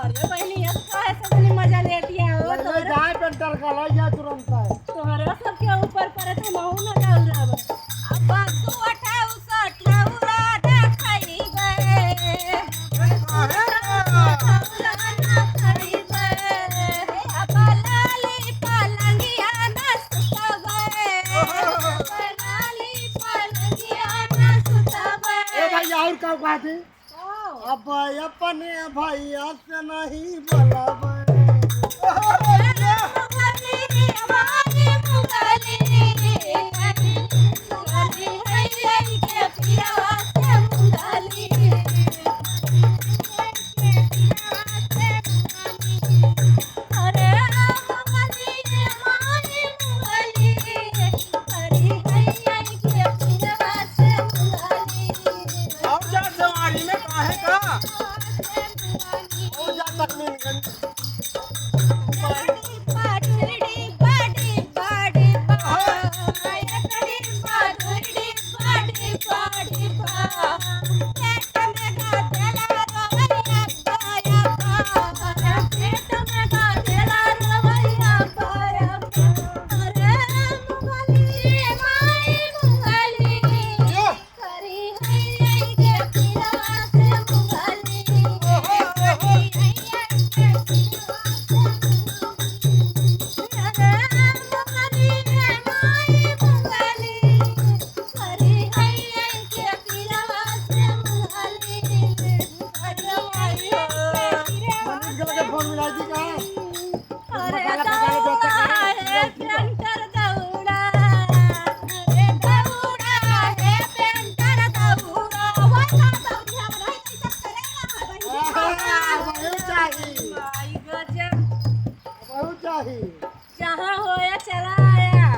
अरे बहनी अब काहे से तनी मजा लेती है वो तो जाए पेंटर का लाई जा तुरंत है तोहरा सब के ऊपर पड़े थे महू न डाल रहा अब बासु अठाऊ सठाऊरा देखई गए अब लाली पलंगिया न सुतवे लाली पलंगिया न सुतवे ए भाई और का बात है अब अपने भैया से नहीं बोलावे जहाँ होया चला आया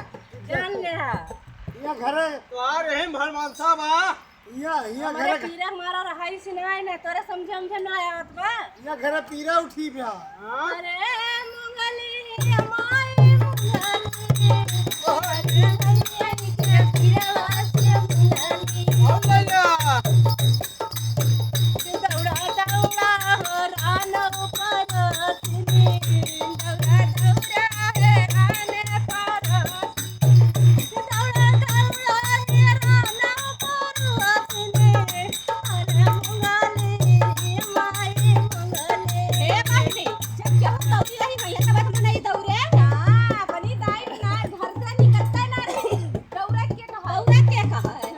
जान ले ये घरे तो आ रहे हैं भगवान साहब ये हमारे घरे पीरा हमारा रहाई सिनाई ने तोरे समझे ना आवत बा ये घरे पीरा उठी बिया अरे मंगली माई मंगली के पीरा वासे मंगली दौड़ा दौड़ा हो रानो पर सिनी दौड़ा दौड़ा है आने पर दौड़ा दौड़ा है रानो पर सिनी अरे मंगली माई मंगली हे बहनी जब क्या दौड़ी रही भैया का बात नहीं दौड़े हां बनी दाई ना घर से निकलता ना रे दौड़ा के कहा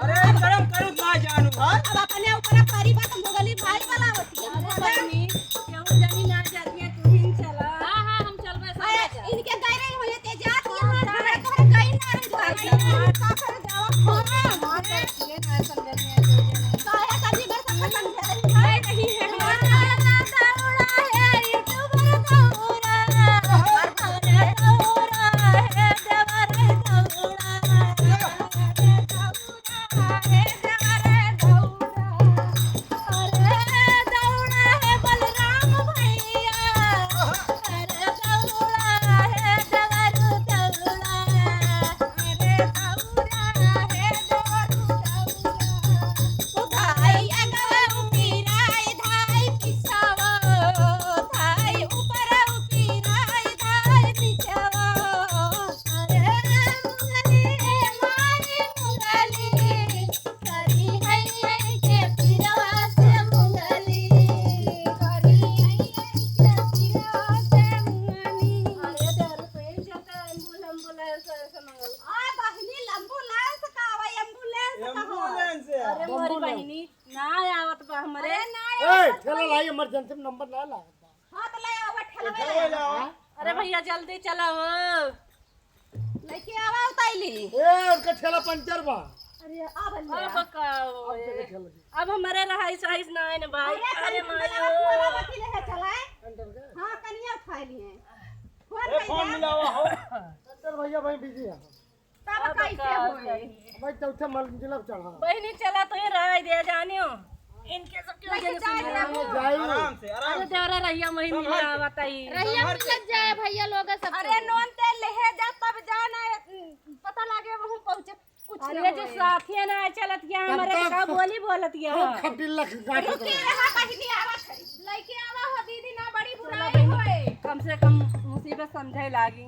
अरे गरम करू ना जानू अब अपने ऊपर परी बात मंगली भाई वाला होती है बहनी क्यों जानी ना जाती है तू ही चला हां हां हम चलबे सब इनके गए रही होले ते जात यहां हमरा तोहरे गई ना रे का कर जावा हां मारे ये ना समझ में काहे कभी बर सब समझ है नहीं है दौड़ा है यूट्यूबर दौड़ा हर भरे दौड़ा है देवर दौड़ा है देवर दौड़ा अरे दौड़ा है बलराम भैया अरे दौड़ा है देवर दौड़ा अरे दौड़ा है देवर दौड़ा उधाई अगवा उपिराई धाई पिछावा धाई ऊपर उपिराई धाई पिछावा अरे मंगली माई मंगली करी है के पिरवा से मंगली करी है के पिरवा से मंगली अरे देर पे जाता एम्बुलेंस से मंगल आ बहनी एम्बुलेंस का आवा एम्बुलेंस का एम्बुलेंस अरे मोरी बहनी ना आवत बा हमरे ए ठेला लाई इमरजेंसी नंबर ना ला हां तो ले आवा ठेला चलो जाओ अरे भैया जल्दी चलो लेके आवा उताइली ए उनका ठेला पंचर बा अरे अब हमारे रहाई सहाइस ना है ना भाई अरे मायो पेंटर हां कनिया उठा लिए फोन मिलाओ हो पेंटर भैया भाई बिजी है तब कैसे होए भाई चौथे मंजिल पे चढ़ा बहनी चला तो ये रह दे जानियो इनके सब क्यों जने जाई आराम से अरे आराम से देवरा रहिया महीने में बताई रहिया में लग जाए भैया लोग सब अरे नॉन तेल ले जा तब जाना पता लागे वहां पहुंचे कुछ अरे जो साथी ना चलत गया हमारे का बोली बोलत गया खटिल लख गाड़ी रुके रहा बहिनी आवत लइके आवा हो दीदी ना बड़ी कम से कम मुसीबत समझे लागी।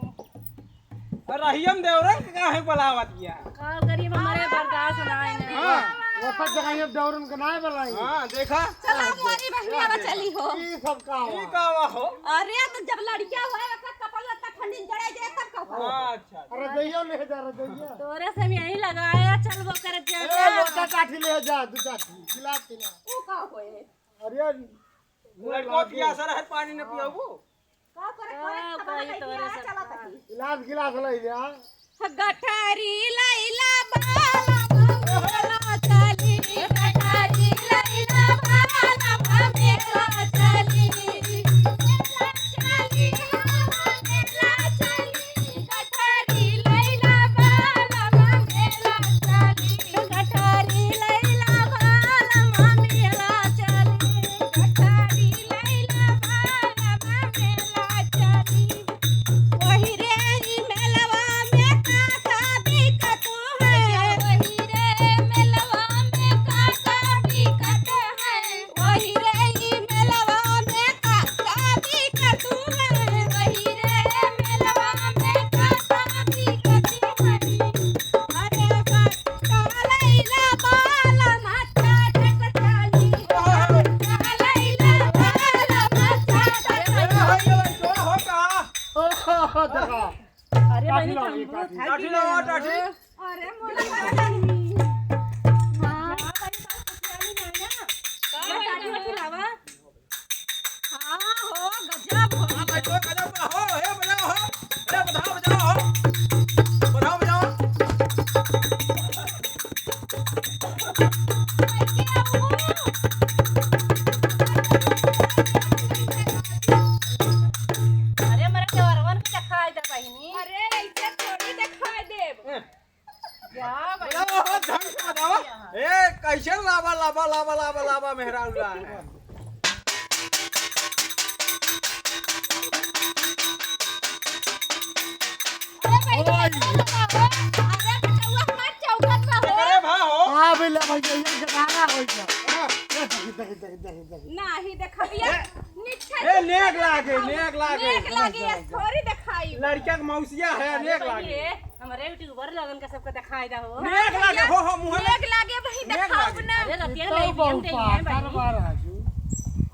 रहीम देवरन का है बलावत किया। का गरीब हमारे बर्दाश्त नाई नहीं। हां वो पर जगह दौरन के नाय बलाई हां देखा चला मोरी बहनिया चली हो। ई सब का ई का हो। अरे तो जब लड़कियां हुए वक्त कपल लत्ता ठंडी जड़े जे तब का हो। अच्छा अरे दैयो ले जा रे दैयो तोरे से यही लगाया चल वो कर जे ए लोटा काठी ले जा दू काठी गिलास पिला ऊ का होए। अरे लड़को पियासा रहे पानी न पियाबू। का करे तोरे से चला तकी। गिलास गिलास ले जा गठारी लैला बाला मेला चली गठारी लैला बाला मेला चली मेला चली मेला चली गठारी लैला बाला मेला चली गठारी लैला बाला मेला चली गठारी लैला बाला मेला चली वही रे मेलवा में काका दिखत है वही रे मेलवा में काका दिखत है वही रे मेलवा में काका दिखत है वही रे मेलवा में काका दिखत है अरे काका लैला बाला माथा टक चली काका लैला बाला माथा टक हो का ओ देखा अरे काठी बहनी लाओ, ये तंबू काठी। था काठी कि लाओ, नहीं? काठी। अरे मोला काठी। हाँ, बहनी बात खुशहाली नहीं ना। ये काठी वाठी लावा। हाँ, हो, गजब हो। हां भाई तो कदम हो हे बजाओ हो। अरे बधाओ बजाओ हो। बधाओ बजाओ। अरे मरे देवरवन के दिखाई दे बहनी। अरे ऐसे थोड़ी दिखाई देब। क्या बहनी? बजाओ हो ढंग से बजाओ। ए कैसे लावा लावा लावा लावा लावा मेहरा उड़ा है। अरे बहनी, अरे बटुआ मत चौकत रहो। अरे भा हो। हां बेला भाई ये जगाना हो जा देखी नाही देखबिया निच्छे ए नेक लागे नेक लागी है थोड़ी दिखाई लड़किया के मौसिया है नेक लागे हमारे यूट्यूबर लगन का सबको दिखाई दा हो नेक लागे हो मुंह नेक लागे भाई नेक दिखाओ लागे। ना अरे रतिया नहीं बहुत बियन दे है पार भाई बार आजू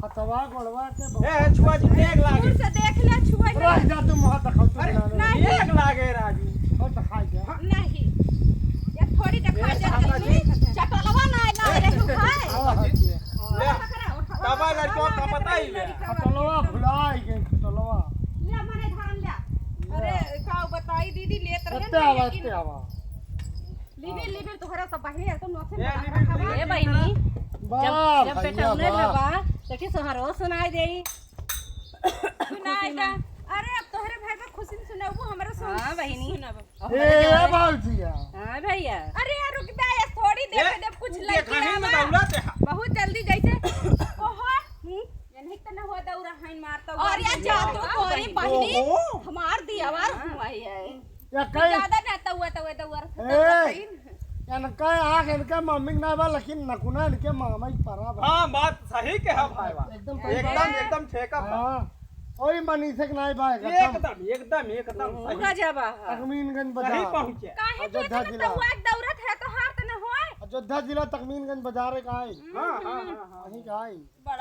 हतवा गोलवा के ए छुआ जी नेक लागे दूर से देख ले छुआ रह जा तू मुंह दिखाओ तू अरे नेक लागे राजू और दिखाई दे नहीं ये थोड़ी दिखाई दे चटलवा ना ना रे तू खाए ले तबा लड़को का पता ही ले खतलवा भुलाई गई खतलवा ले मने धान ले अरे का बताई दीदी लेत रहे एते आवा लिबे तोहरा सब बहनी है तो नोसे ए, लिबे, ए बहनी वाह जब बेटा भैया उन्हें वाह लगा तो कि सोहरो सुनाई देई सुनाई दा अरे अब तोहरे भाई का खुशी सुनाबू हमरा सुन हां बहनी सुनाबो ए बाबूजिया हां भैया अरे यार रुक जा ये थोड़ी देख दे कुछ लड़की देखा में आवा दौलत है बहुत जल्दी जैसे ओहो ये नहीं त न हो दौरा हाइन मारता और या जा तू कोरी बहनी ओहो हमार दियावार हुआई है या कई ज्यादा ना तवा दौर ए यान कई आग इनके मम्मी ना बा लेकिन नकुना इनके मामा ही परा बा हां बात सही के है भाई एकदम एकदम ठेका हां ओई मनीषक नाई बा एकदम सही का जाबा तकमीनगंज सही बाजार पहुंचे काहे तू अयोध्या इतना जिला। तवा दौरत है तो हार त न होए अयोध्या जिला तकमीनगंज बाजार का आई हां वहीं का आई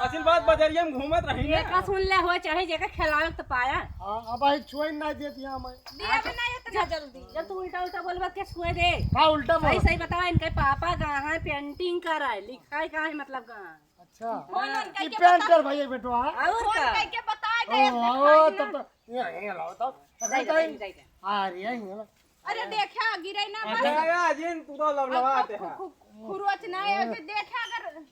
असल बात बजरिया में घूमत रही ये का सुन ले हो चाहे जेका खिलावे तो पाया हां अब आई छुई ना देती यहां मैं दिया बनाए इतना जल्दी जब तू उल्टा उल्टा बोलबा के छुए दे का उल्टा सही बोल सही बताओ इनके पापा कहाँ है पेंटिंग कर रहा है लिखाई कहाँ है मतलब कहाँ अच्छा ई पेंटर भैया बेटवा और का के बता ओ तब तो ये लाओ तब दे आ रही है ये अरे देखा गिरे ना बस अरे जिन तू तो लवलवाते है खुरोच ना है फिर देखा अगर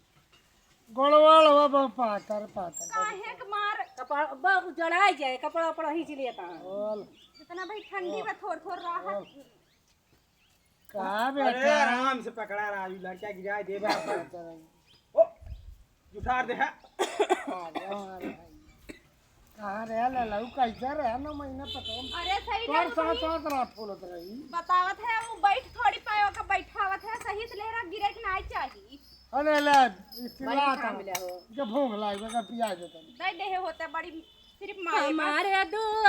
गोलवाल बाबा पातर काहे के मार कपड़ा बहुत जड़ाई जाए कपड़ा उपड़ा खींच लेता बोल इतना भाई ठंडी में थोड़ थोड़ राहत का अरे बेटा आराम से पकड़ा राजू लड़का गिरा दे ओ जुठार दे है कहाँ रहा ललाऊ कैसे रहा ना महीना पता अरे सही तोर साथ साथ रात फूलत रही बतावत है वो बैठ थोड़ी पायो का बैठावत है सही से लेरा गिरे के नहीं चाहिए अरे ले चिल्ला काम ले हो जब भूख लागे का पिया देता दे दे होता बड़ी हमारे दूल्हे